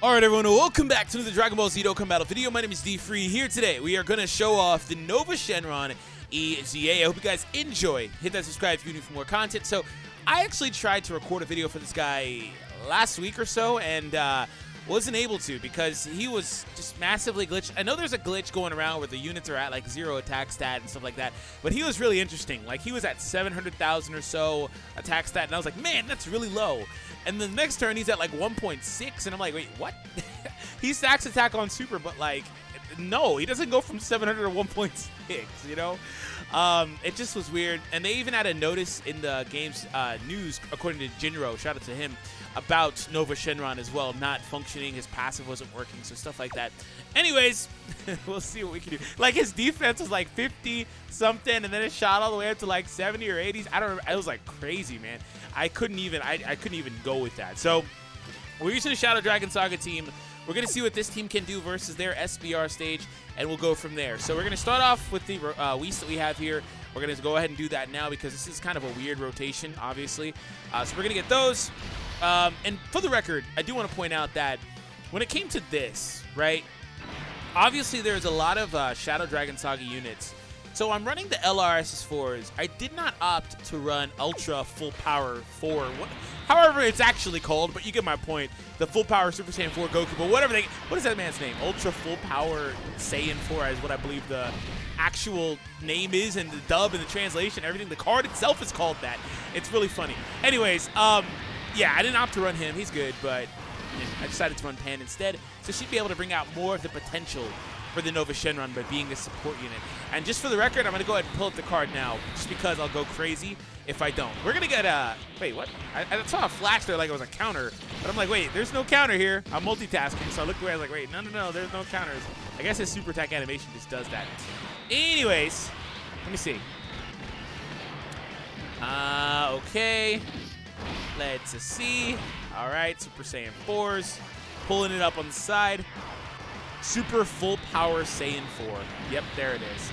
Alright everyone, welcome back to the Dragon Ball Z Dokkan Battle video. My name is DFree. Here today, we are going to show off the Nova Shenron EZA. I hope you guys enjoy. Hit that subscribe if you're new for more content. So, I actually tried to record a video for this guy last week or so, and wasn't able to because he was just massively glitched. I know there's a glitch going around where the units are at like 0 attack stat and stuff like that, but he was really interesting. Like, he was at 700,000 or so attack stat, and I was like, man, that's really low. And the next turn, he's at like 1.6, and I'm like, wait, what? He stacks attack on super, but like, no, he doesn't go from 700 to 1.6, you know? It just was weird. And they even had a notice in the game's news, according to Jinro, shout out to him, about Nova Shenron as well, not functioning, his passive wasn't working, so stuff like that. Anyways, we'll see what we can do. Like, his defense was like 50-something, and then it shot all the way up to like 70 or 80s. I don't remember. It was like crazy, man. I couldn't even go with that. So we're using the Shadow Dragon Saga team. We're going to see what this team can do versus their SBR stage, and we'll go from there. So we're going to start off with the Whis that we have here. We're going to go ahead and do that now because this is kind of a weird rotation, obviously. So we're going to get those. And for the record, I do want to point out that when it came to this, right, obviously there's a lot of Shadow Dragon Saga units. So I'm running the LRSS4s. I did not opt to run Ultra Full Power 4, however it's actually called, but you get my point. The Full Power Super Saiyan 4 Goku, but whatever what is that man's name? Ultra Full Power Saiyan 4 is what I believe the actual name is, and the dub and the translation, everything. The card itself is called that. It's really funny. Anyways, yeah, I didn't opt to run him. He's good, but I decided to run Pan instead. So she'd be able to bring out more of the potential for the Nova Shenron by being a support unit. And just for the record, I'm going to go ahead and pull up the card now, just because I'll go crazy if I don't. We're going to get a... Wait, what? I saw a flash there like it was a counter, but I'm like, wait, there's no counter here. I'm multitasking, so I looked away. I was like, wait, no, there's no counters. I guess his super attack animation just does that. Anyways, let me see. Okay. Let's see. All right, Super Saiyan 4s. Pulling it up on the side. Super Full Power Saiyan 4. Yep, there it is.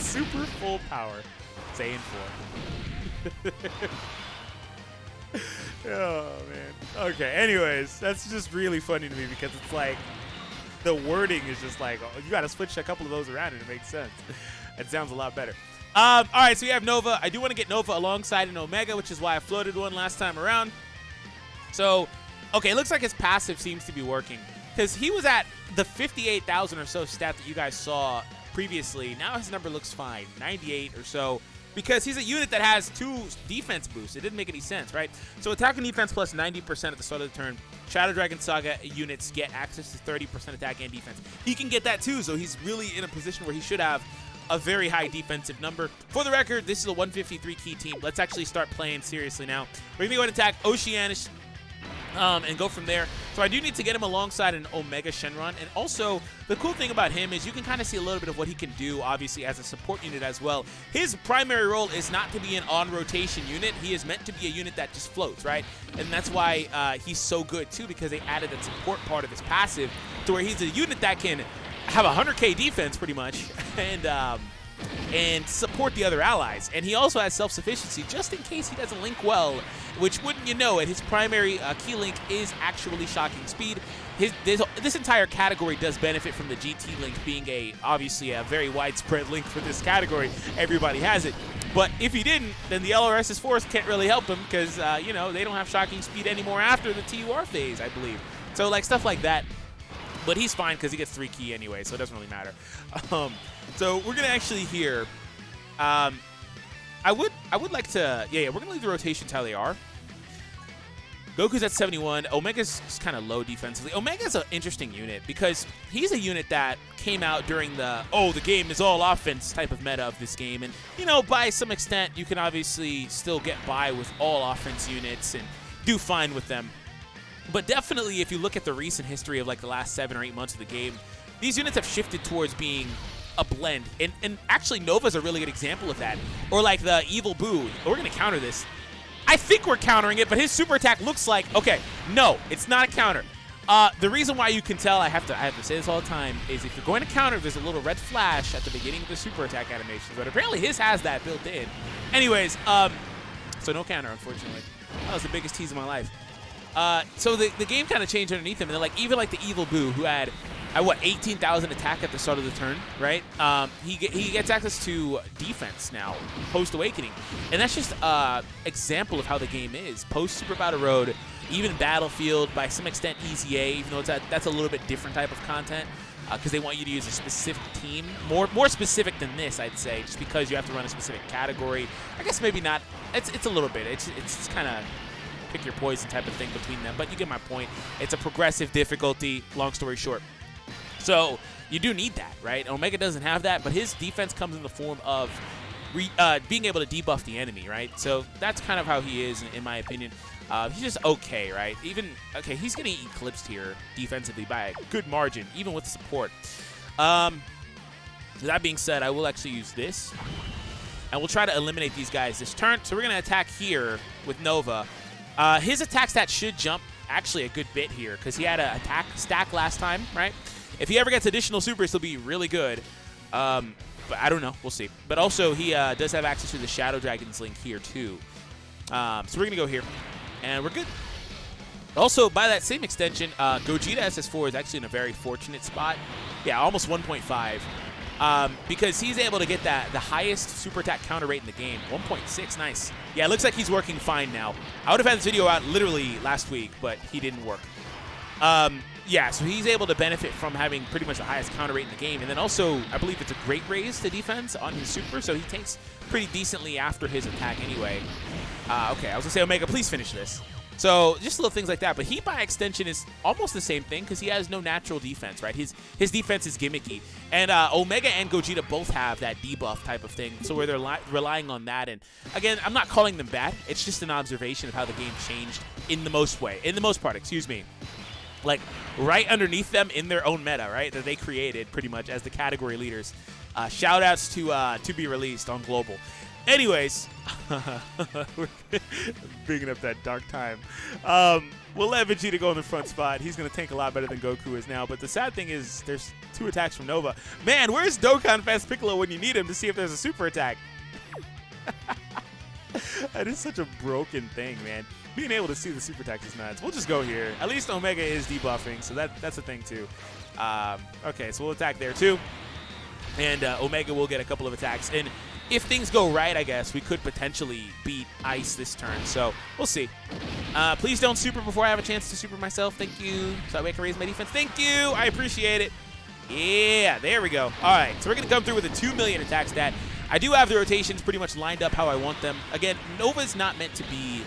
Super Full Power Saiyan 4. Oh, man. Okay, anyways, that's just really funny to me because it's like the wording is just like, oh, you got to switch a couple of those around and it makes sense. It sounds a lot better. All right, so we have Nova. I do want to get Nova alongside an Omega, which is why I floated one last time around. So, okay, it looks like his passive seems to be working because he was at the 58,000 or so stat that you guys saw previously. Now his number looks fine, 98 or so, because he's a unit that has 2 defense boosts. It didn't make any sense, right? So attack and defense plus 90% at the start of the turn. Shadow Dragon Saga units get access to 30% attack and defense. He can get that too, so he's really in a position where he should have a very high defensive number. For the record, this is a 153 key team. Let's actually start playing seriously now. We're going to go ahead and attack Oceanish and go from there. So I do need to get him alongside an Omega Shenron. And also, the cool thing about him is you can kind of see a little bit of what he can do, obviously, as a support unit as well. His primary role is not to be an on-rotation unit. He is meant to be a unit that just floats, right? And that's why he's so good, too, because they added that support part of his passive to where he's a unit that can have 100k defense pretty much and support the other allies. And he also has self-sufficiency just in case he doesn't link well, which, wouldn't you know it, his primary key link is actually shocking speed. This entire category does benefit from the GT link being obviously a very widespread link for this category. Everybody has it. But if he didn't, then the LRSS4s can't really help him because, you know, they don't have shocking speed anymore after the TUR phase, I believe. So, like, stuff like that. But he's fine because he gets 3 key anyway, so it doesn't really matter. So we're gonna actually here. I would like to. Yeah, we're gonna leave the rotations how they are. Goku's at 71. Omega's just kind of low defensively. Omega's an interesting unit because he's a unit that came out during the game is all offense type of meta of this game, and you know, by some extent, you can obviously still get by with all offense units and do fine with them. But definitely, if you look at the recent history of like the last 7 or 8 months of the game, these units have shifted towards being a blend. And actually, Nova's a really good example of that. Or like the Evil Boo. We're going to counter this. I think we're countering it, but his super attack looks like, okay, no, it's not a counter. The reason why you can tell, I have to say this all the time, is if you're going to counter, there's a little red flash at the beginning of the super attack animation. But apparently his has that built in. Anyways, so no counter, unfortunately. That was the biggest tease of my life. So the game kind of changed underneath him, and then like even like the Evil Boo, who had what 18,000 attack at the start of the turn, right? He gets access to defense now post Awakening, and that's just example of how the game is post Super Battle Road, even Battlefield, by some extent EZA, even though that's a little bit different type of content. Because they want you to use a specific team, more specific than this, I'd say, just because you have to run a specific category. I guess maybe not. It's a little bit. It's kind of pick your poison type of thing between them, but you get my point. It's a progressive difficulty. Long story short, so you do need that, right? Omega doesn't have that, but his defense comes in the form of being able to debuff the enemy, right? So that's kind of how he is, in my opinion. He's just okay, right? Okay, he's getting eclipsed here defensively by a good margin, even with support. That being said, I will actually use this, and we'll try to eliminate these guys this turn. So we're going to attack here with Nova. His attack stat should jump actually a good bit here, because he had an attack stack last time, right? If he ever gets additional supers, he'll be really good. But I don't know. We'll see. But also, he does have access to the Shadow Dragon's Link here, too. So we're going to go here. And we're good. Also, by that same extension, Gogeta SS4 is actually in a very fortunate spot. Yeah, almost 1.5. Because he's able to get the highest super attack counter rate in the game. 1.6, nice. Yeah, it looks like he's working fine now. I would have had this video out literally last week, but he didn't work. Yeah, so he's able to benefit from having pretty much the highest counter rate in the game. And then also, I believe it's a great raise to defense on his super, so he tanks pretty decently after his attack anyway. Okay, I was going to say, Omega, please finish this. So just little things like that. But he, by extension, is almost the same thing because he has no natural defense, right? His defense is gimmicky. And Omega and Gogeta both have that debuff type of thing, so where they're relying on that. And again, I'm not calling them bad. It's just an observation of how the game changed in the most part, excuse me. Like, right underneath them in their own meta, right, that they created pretty much as the category leaders. Shout-outs to be released on Global. Anyways, we're bringing up that dark time. We'll let Vegeta go in the front spot. He's going to tank a lot better than Goku is now. But the sad thing is there's 2 attacks from Nova. Man, where's Dokkan Fast Piccolo when you need him to see if there's a super attack? That is such a broken thing, man. Being able to see the super attack is nuts. We'll just go here. At least Omega is debuffing, so that's a thing too. Okay, so we'll attack there too. And Omega will get a couple of attacks. And if things go right, I guess, we could potentially beat Ice this turn. So we'll see. Please don't super before I have a chance to super myself. Thank you. So that way I can raise my defense. Thank you. I appreciate it. Yeah, there we go. All right, so we're going to come through with a 2 million attack stat. I do have the rotations pretty much lined up how I want them. Again, Nova's not meant to be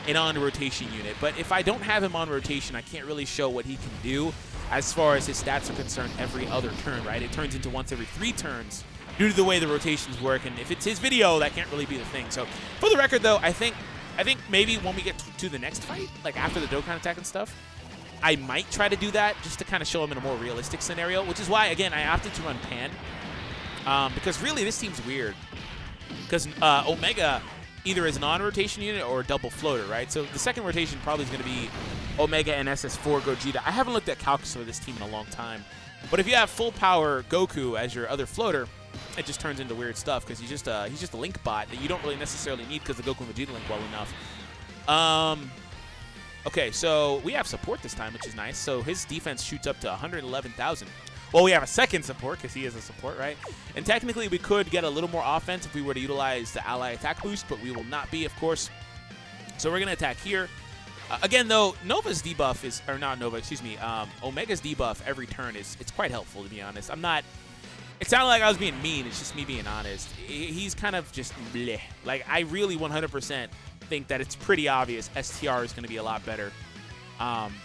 an on-rotation unit, but if I don't have him on rotation, I can't really show what he can do as far as his stats are concerned every other turn, right? It turns into once every 3 turns due to the way the rotations work, and if it's his video, that can't really be the thing. So, for the record, though, I think maybe when we get to the next fight, like after the Dokkan attack and stuff, I might try to do that just to kind of show him in a more realistic scenario, which is why, again, I opted to run Pan. Because really, this seems weird. Because Omega either is an on-rotation unit or a double floater, right? So the second rotation probably is going to be Omega and SS4 Gogeta. I haven't looked at calculus for this team in a long time. But if you have full power Goku as your other floater, it just turns into weird stuff because he's just a link bot that you don't really necessarily need because the Goku and Vegeta link well enough. Okay, so we have support this time, which is nice. So his defense shoots up to 111,000. Well, we have a second support because he is a support, right? And technically, we could get a little more offense if we were to utilize the ally attack boost, but we will not be, of course. So we're going to attack here. Again, though, Nova's debuff is, or not Nova, excuse me, Omega's debuff every turn it's quite helpful, to be honest. It sounded like I was being mean. It's just me being honest. He's kind of just bleh. Like, I really 100% think that it's pretty obvious STR is going to be a lot better.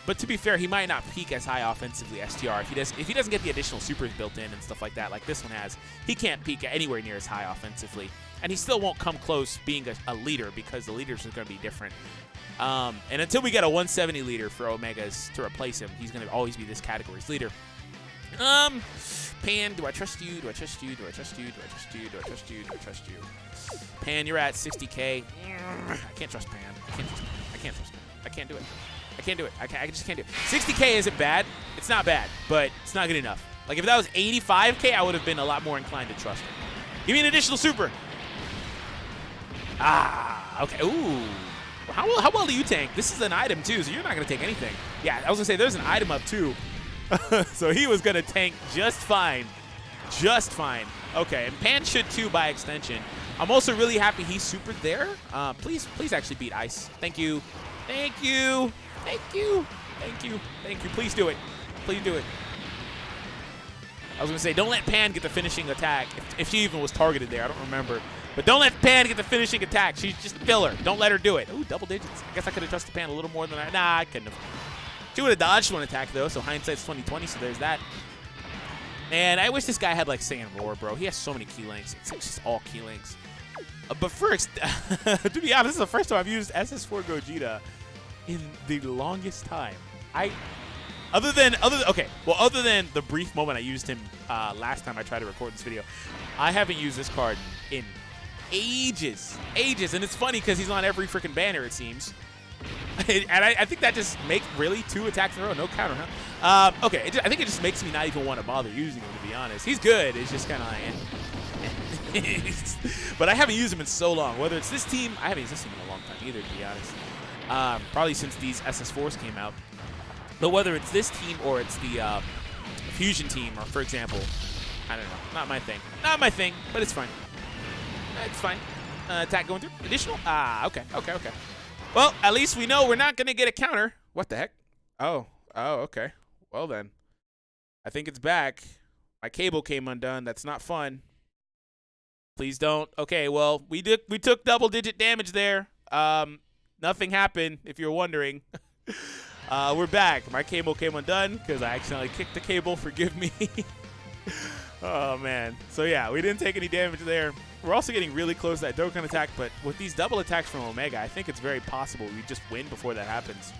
But to be fair, he might not peak as high offensively STR. If he doesn't get the additional supers built in and stuff like that, like this one has, he can't peak anywhere near as high offensively. And he still won't come close being a leader because the leaders are going to be different. And until we get a 170 leader for Omegas to replace him, he's going to always be this category's leader. Pan, do I trust you? Do I trust you? Do I trust you? Do I trust you? Do I trust you? Do I trust you? Pan, you're at 60K. I can't trust Pan. I can't trust Pan. I can't trust Pan. I can't do it. I can't do it. I just can't do it. 60K isn't bad. It's not bad, but it's not good enough. Like, if that was 85K, I would have been a lot more inclined to trust him. Give me an additional super. Ah, okay. Ooh. How well do you tank? This is an item too, so you're not gonna take anything. Yeah, I was gonna say there's an item up too. So he was gonna tank just fine. Just fine. Okay, and Pan should too by extension. I'm also really happy he supered there. Please actually beat Ice. Thank you. Thank you. Thank you. Thank you. Thank you. Please do it. Please do it. I was gonna say, don't let Pan get the finishing attack. If she even was targeted there, I don't remember. But don't let Pan get the finishing attack. She's just a filler. Don't let her do it. Ooh, double digits. I guess I could have trusted Pan a little more than I. Nah, I couldn't have. She would have dodged one attack though, so hindsight's 20/20. So there's that. Man, I wish this guy had like Saiyan Roar, bro. He has so many key links. It's just all key links. But first, to be honest, this is the first time I've used SS4 Gogeta in the longest time. Other than the brief moment I used him last time I tried to record this video, I haven't used this card in ages. And it's funny because he's on every freaking banner, it seems. And I think that just makes really 2 attacks in a row, no counter, huh? Okay, I think it just makes me not even want to bother using him, to be honest. He's good. It's just kind of like, but I haven't used him in so long. Whether it's this team, I haven't used this team in a long time either, to be honest. Probably since these SS4s came out. But whether it's this team or it's the Fusion team, or for example, I don't know, not my thing. Not my thing, but it's fine. It's fine. Attack going through. Additional? Okay. Well, at least we know we're not going to get a counter. What the heck? Oh, okay. Well then. I think it's back. My cable came undone. That's not fun. Please don't. Okay, well, we took double-digit damage there. Nothing happened, if you're wondering. We're back. My cable came undone because I accidentally kicked the cable. Forgive me. Oh, man. So, yeah, we didn't take any damage there. We're also getting really close to that Dokkan attack, but with these double attacks from Omega, I think it's very possible we just win before that happens.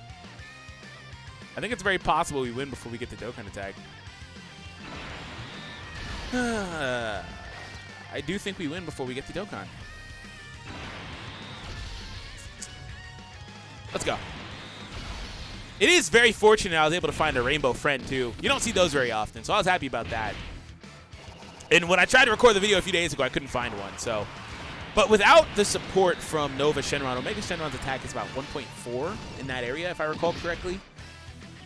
I think it's very possible we win before we get the Dokkan attack. I do think we win before we get the Dokkan. Let's go. It is very fortunate I was able to find a rainbow friend, too. You don't see those very often, so I was happy about that. And when I tried to record the video a few days ago, I couldn't find one. So, but without the support from Nova Shenron, Omega Shenron's attack is about 1.4 in that area, if I recall correctly.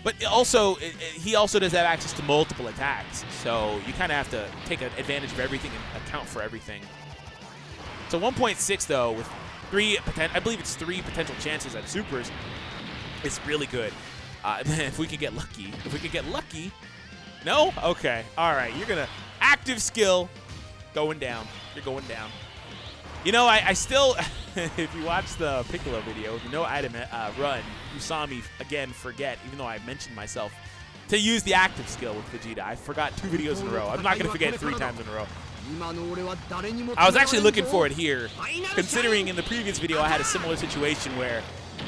But also, he also does have access to multiple attacks. So you kind of have to take advantage of everything and account for everything. So 1.6, though, with I believe it's 3 potential chances at supers, is really good. If we could get lucky. If we could get lucky. No? Okay. All right. You're going to... Active skill going down. You're going down. You know, I still, if you watch the Piccolo video, the no item run, you saw me, again, forget, even though I mentioned myself, to use the active skill with Vegeta. I forgot 2 videos in a row. I'm not going to forget 3 times in a row. I was actually looking for it here, considering in the previous video I had a similar situation where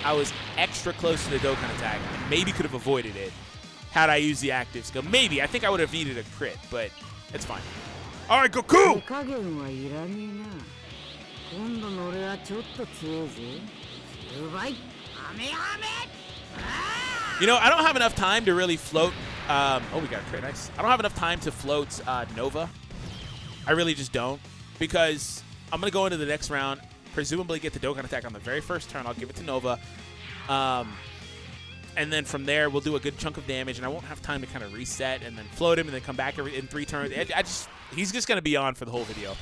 I was extra close to the Dokkan attack and maybe could have avoided it had I used the active skill. Maybe. I think I would have needed a crit, but... It's fine. All right, Goku! You know, I don't have enough time to really float. Oh, we got a crit. Nice. I don't have enough time to float Nova. I really just don't. Because I'm going to go into the next round, presumably get the Dokkan attack on the very first turn. I'll give it to Nova. And then from there, we'll do a good chunk of damage, and I won't have time to kind of reset and then float him and then come back in 3 turns. He's just going to be on for the whole video.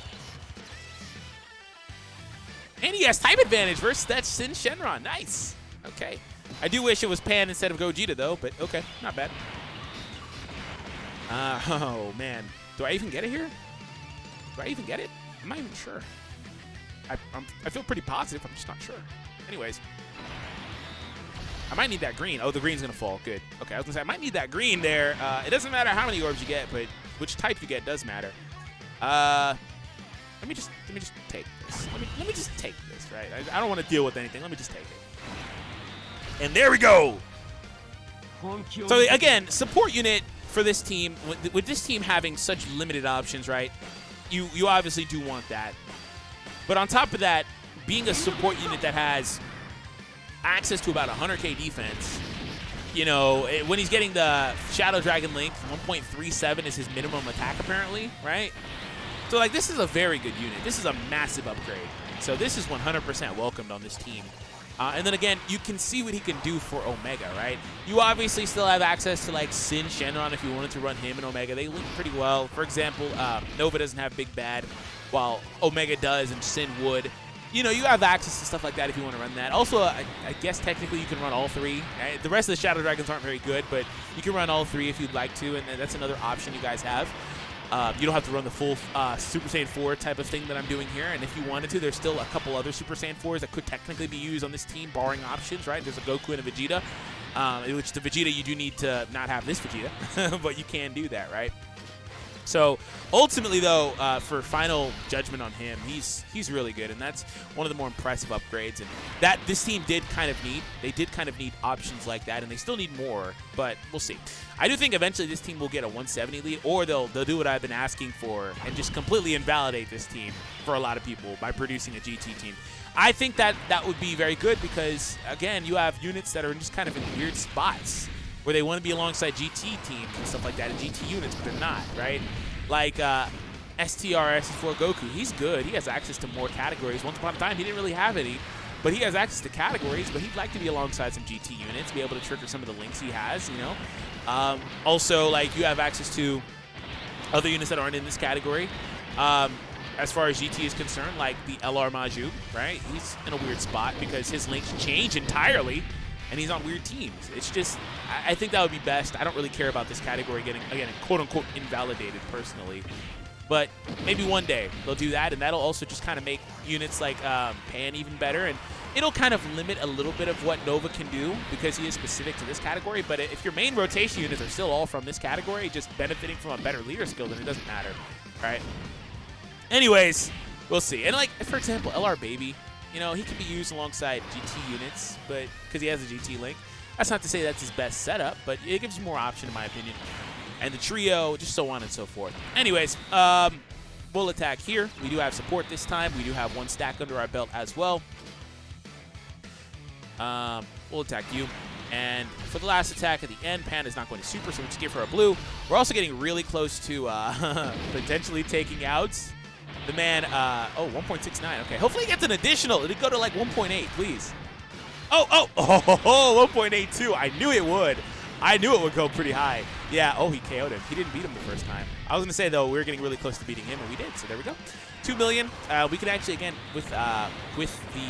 And he has type advantage versus that Sin Shenron. Nice. Okay. I do wish it was Pan instead of Gogeta, though, but okay. Not bad. Oh, man. Do I even get it here? Do I even get it? I'm not even sure. I feel pretty positive. I'm just not sure. Anyways. I might need that green. Oh, the green's going to fall. Good. Okay, I was going to say, I might need that green there. It doesn't matter how many orbs you get, but which type you get does matter. Let me just take this. Let me just take this, right? I don't want to deal with anything. Let me just take it. And there we go. So, again, support unit for this team. With this team having such limited options, right, you obviously do want that. But on top of that, being a support unit that has access to about 100k defense, you know, when he's getting the Shadow Dragon Link, 1.37 is his minimum attack apparently, right? So, like, this is a very good unit. This is a massive upgrade. So this is 100% welcomed on this team. And then again, you can see what he can do for Omega, right? You obviously still have access to like Sin Shenron if you wanted to run him and Omega. They link pretty well. For example, Nova doesn't have Big Bad, while Omega does and Sin would. You know, you have access to stuff like that if you want to run that. Also, I guess technically you can run all three. The rest of the Shadow Dragons aren't very good, but you can run all three if you'd like to, and that's another option you guys have. You don't have to run the full Super Saiyan 4 type of thing that I'm doing here, and if you wanted to, there's still a couple other Super Saiyan 4s that could technically be used on this team, barring options, right? There's a Goku and a Vegeta, which the Vegeta, you do need to not have this Vegeta, but you can do that, right? So ultimately, though, for final judgment on him, he's really good, and that's one of the more impressive upgrades. And that this team did kind of need. They did kind of need options like that, and they still need more. But we'll see. I do think eventually this team will get a 170 lead, or they'll do what I've been asking for and just completely invalidate this team for a lot of people by producing a GT team. I think that would be very good because again, you have units that are just kind of in weird spots where they want to be alongside GT teams and stuff like that, and GT units, but they're not, right? Like STR/ST4 Goku, he's good. He has access to more categories. Once upon a time, he didn't really have any, but he has access to categories, but he'd like to be alongside some GT units, be able to trigger some of the links he has, you know? Also, like, you have access to other units that aren't in this category. As far as GT is concerned, like the LR Maju, right? He's in a weird spot because his links change entirely, and he's on weird teams. It's just, I think that would be best. I don't really care about this category getting, again, quote-unquote invalidated personally. But maybe one day they'll do that, and that'll also just kind of make units like Pan even better. And it'll kind of limit a little bit of what Nova can do because he is specific to this category. But if your main rotation units are still all from this category, just benefiting from a better leader skill, then it doesn't matter, right? Anyways, we'll see. And like, for example, LR Baby, you know, he can be used alongside GT units, but because he has a GT link. That's not to say that's his best setup, but it gives you more option in my opinion. And the trio, just so on and so forth. Anyways, we'll attack here. We do have support this time. We do have one stack under our belt as well. We'll attack you. And for the last attack at the end, Pan is not going to super, so we just give her a blue. We're also getting really close to potentially taking out the man. Oh, 1.69. Okay, hopefully he gets an additional. It'd go to like 1.8, please. Oh, 1.82. I knew it would. I knew it would go pretty high. Yeah, oh, he KO'd him. He didn't beat him the first time. I was going to say, though, we were getting really close to beating him, and we did, so there we go. 2 million. We could actually, again, with the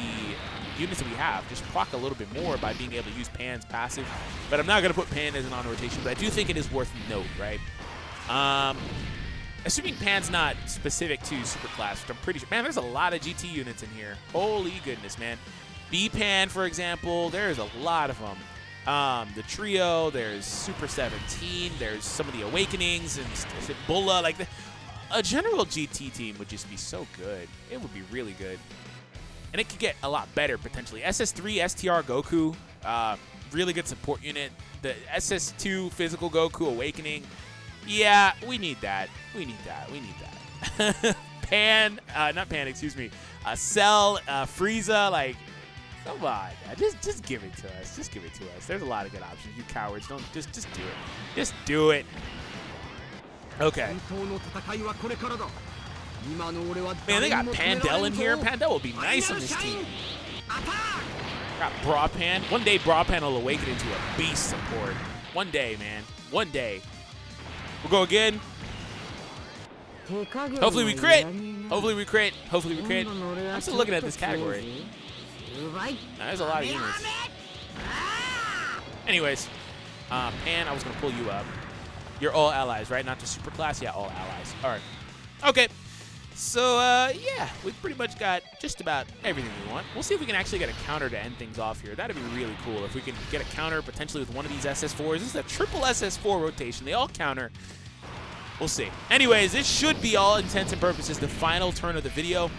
units that we have, just proc a little bit more by being able to use Pan's passive. But I'm not going to put Pan as an on-rotation, but I do think it is worth note, right? Assuming Pan's not specific to Superclass, which I'm pretty sure. Man, there's a lot of GT units in here. Holy goodness, man. B-Pan, for example, there's a lot of them. The trio, there's Super 17, there's some of the Awakenings, and Bulla. Like, a general GT team would just be so good. It would be really good. And it could get a lot better, potentially. SS3, STR Goku, really good support unit. The SS2 Physical Goku Awakening. Yeah, we need that. We need that. We need that. Pan, not Pan, excuse me. Cell, Frieza, like, come on, just give it to us. Just give it to us. There's a lot of good options. You cowards, don't just do it. Just do it. Okay. Man, they got Pandel in here. Pandel will be nice on this team. Got Bra Pan. One day Bra Pan will awaken into a beast support. One day, man. One day. We'll go again. Hopefully we crit. Hopefully we crit. Hopefully we crit. I'm still looking at this category. There's a lot of units. Anyways, Pan, I was going to pull you up. You're all allies, right? Not just super class? Yeah, all allies. All right. Okay. So, yeah, we've pretty much got just about everything we want. We'll see if we can actually get a counter to end things off here. That'd be really cool if we can get a counter potentially with one of these SS4s. This is a triple SS4 rotation. They all counter. We'll see. Anyways, this should be, all intents and purposes, the final turn of the video.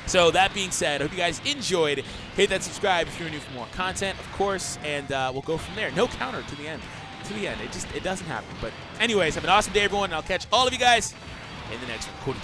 So that being said, I hope you guys enjoyed. Hit that subscribe if you're new for more content, of course, and we'll go from there. No counter to the end. To the end. It doesn't happen. But anyways, have an awesome day, everyone, and I'll catch all of you guys in the next one.